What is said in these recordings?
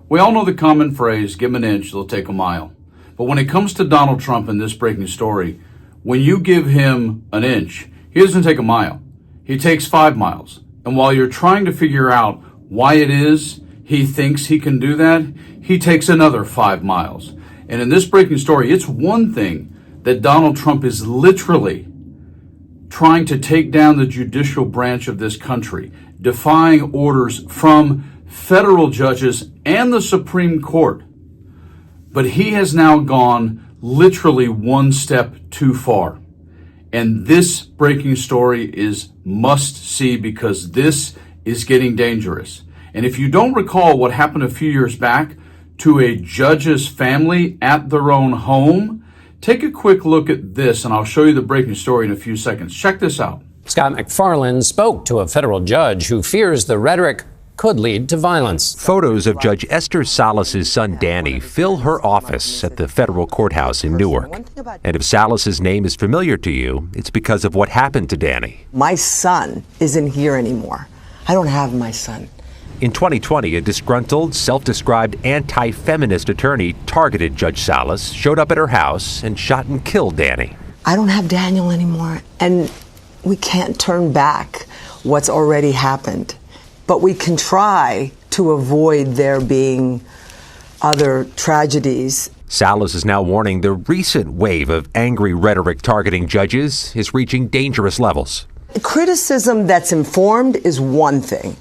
We all know the common phrase, give 'em an inch, they'll take a mile. But when it comes to Donald Trump in this breaking story, when you give him an inch, he doesn't take a mile. He takes 5 miles. And while you're trying to figure out why it is he thinks he can do that, he takes another 5 miles. And in this breaking story, it's one thing that Donald Trump is literally trying to take down the judicial branch of this country, defying orders from federal judges and the Supreme Court. But he has now gone literally one step too far. And this breaking story is must see because this is getting dangerous. And if you don't recall what happened a few years back to a judge's family at their own home, take a quick look at this and I'll show you the breaking story in a few seconds. Check this out. Scott McFarland spoke to a federal judge who fears the rhetoric could lead to violence. Photos of Judge Esther Salas's son Danny fill her office at the federal courthouse in Newark. And if Salas's name is familiar to you, it's because of what happened to Danny. My son isn't here anymore. I don't have my son. In 2020, a disgruntled, self-described anti-feminist attorney targeted Judge Salas, showed up at her house, and shot and killed Danny. I don't have Daniel anymore, and we can't turn back what's already happened. But we can try to avoid there being other tragedies. Salas is now warning the recent wave of angry rhetoric targeting judges is reaching dangerous levels. Criticism that's informed is one thing.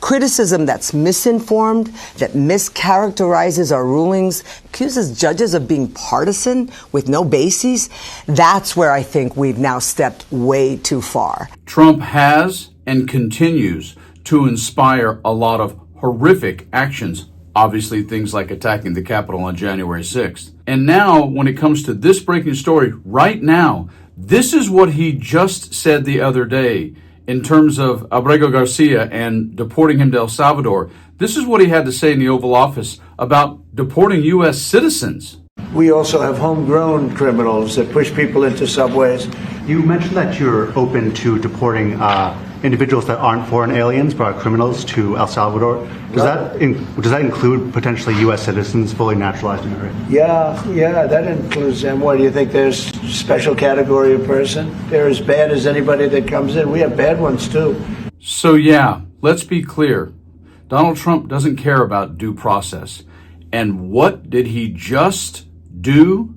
Criticism that's misinformed, that mischaracterizes our rulings, accuses judges of being partisan with no bases, that's where I think we've now stepped way too far. Trump has and continues to inspire a lot of horrific actions, obviously things like attacking the Capitol on January 6th. And now, when it comes to this breaking story, right now, this is what he just said the other day in terms of Abrego Garcia and deporting him to El Salvador. This is what he had to say in the Oval Office about deporting U.S. citizens. We also have homegrown criminals that push people into subways. You mentioned that you're open to deporting individuals that aren't foreign aliens but are criminals to El Salvador. Does that include potentially U.S. citizens, fully naturalized immigrants? Yeah, that includes them. What, do you think there's a special category of person? They're as bad as anybody that comes in. We have bad ones too. So yeah, let's be clear. Donald Trump doesn't care about due process. And what did he just do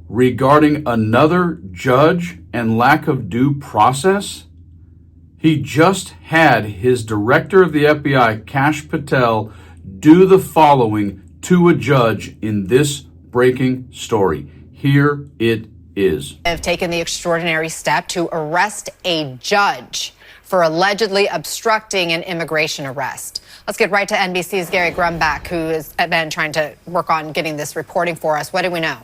regarding another judge and lack of due process? He just had his director of the FBI, Kash Patel, do the following to a judge in this breaking story. Here it is. Have taken the extraordinary step to arrest a judge for allegedly obstructing an immigration arrest. Let's get right to NBC's Gary Grumbach, who has been trying to work on getting this reporting for us. What do we know?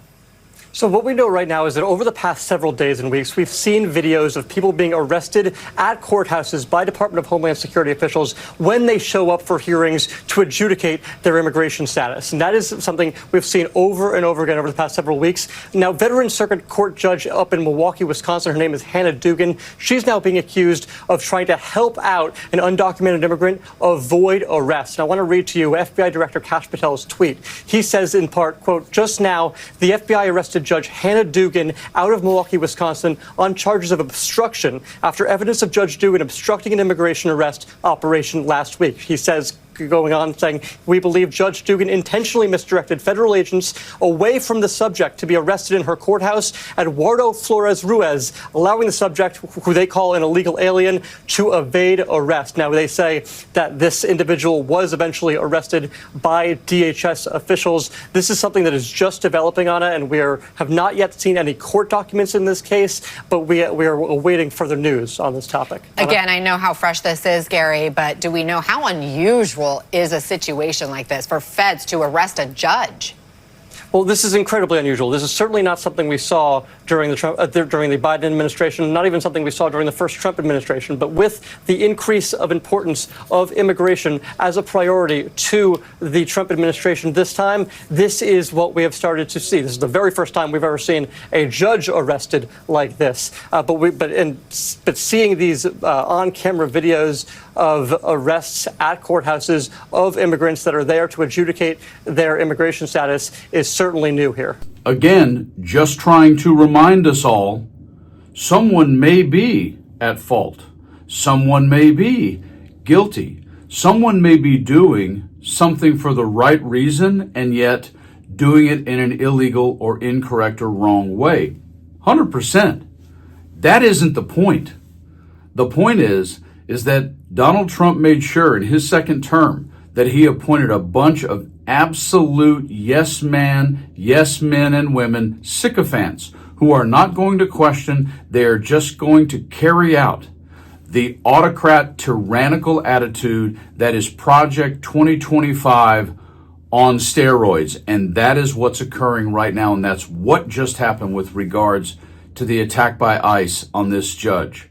So what we know right now is that over the past several days and weeks, we've seen videos of people being arrested at courthouses by Department of Homeland Security officials when they show up for hearings to adjudicate their immigration status. And that is something we've seen over and over again over the past several weeks. Now, veteran circuit court judge up in Milwaukee, Wisconsin, her name is Hannah Dugan. She's now being accused of trying to help out an undocumented immigrant avoid arrest. And I want to read to you FBI Director Kash Patel's tweet. He says in part, quote, "Just now, the FBI arrested Judge Hannah Dugan out of Milwaukee, Wisconsin on charges of obstruction after evidence of Judge Dugan obstructing an immigration arrest operation last week." He says, going on, saying, "We believe Judge Dugan intentionally misdirected federal agents away from the subject to be arrested in her courthouse, Eduardo Flores Ruiz, allowing the subject, who they call an illegal alien, to evade arrest." Now, they say that this individual was eventually arrested by DHS officials. This is something that is just developing on it, and we have not yet seen any court documents in this case, but we are awaiting further news on this topic. Again, I know how fresh this is, Gary, but do we know how unusual is a situation like this for feds to arrest a judge? Well, this is incredibly unusual. This is certainly not something we saw during the Biden administration, not even something we saw during the first Trump administration. But with the increase of importance of immigration as a priority to the Trump administration this time, this is what we have started to see. This is the very first time we've ever seen a judge arrested like this. But seeing these on-camera videos of arrests at courthouses of immigrants that are there to adjudicate their immigration status is certainly new here. Again, just trying to remind us all, someone may be at fault. Someone may be guilty. Someone may be doing something for the right reason and yet doing it in an illegal or incorrect or wrong way. 100%. That isn't the point. The point is that Donald Trump made sure in his second term that he appointed a bunch of absolute yes men and women, sycophants, who are not going to question. They are just going to carry out the autocrat tyrannical attitude that is Project 2025 on steroids. And that is what's occurring right now. And that's what just happened with regards to the attack by ICE on this judge.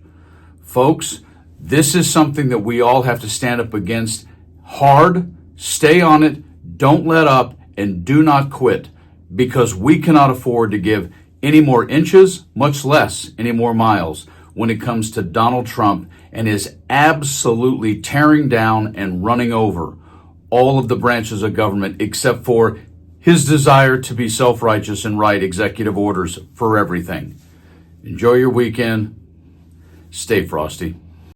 Folks, this is something that we all have to stand up against hard, stay on it, don't let up, and do not quit, because we cannot afford to give any more inches, much less any more miles, when it comes to Donald Trump and his absolutely tearing down and running over all of the branches of government except for his desire to be self-righteous and write executive orders for everything. Enjoy your weekend. Stay frosty.